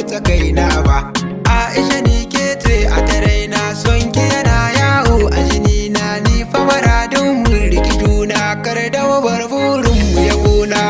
ta kaina ba. Aisha ni ke ce a taraina, son ki yana yawo a jini na. Ni fa maradin mun riki juna, kar da bar burin mu ya gona.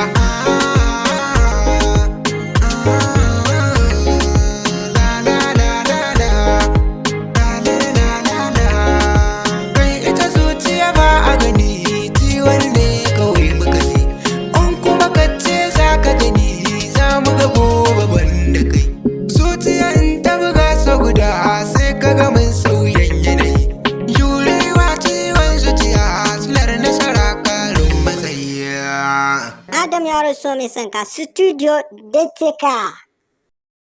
Adam Yaro So Mai Son Ka, Studio DTK.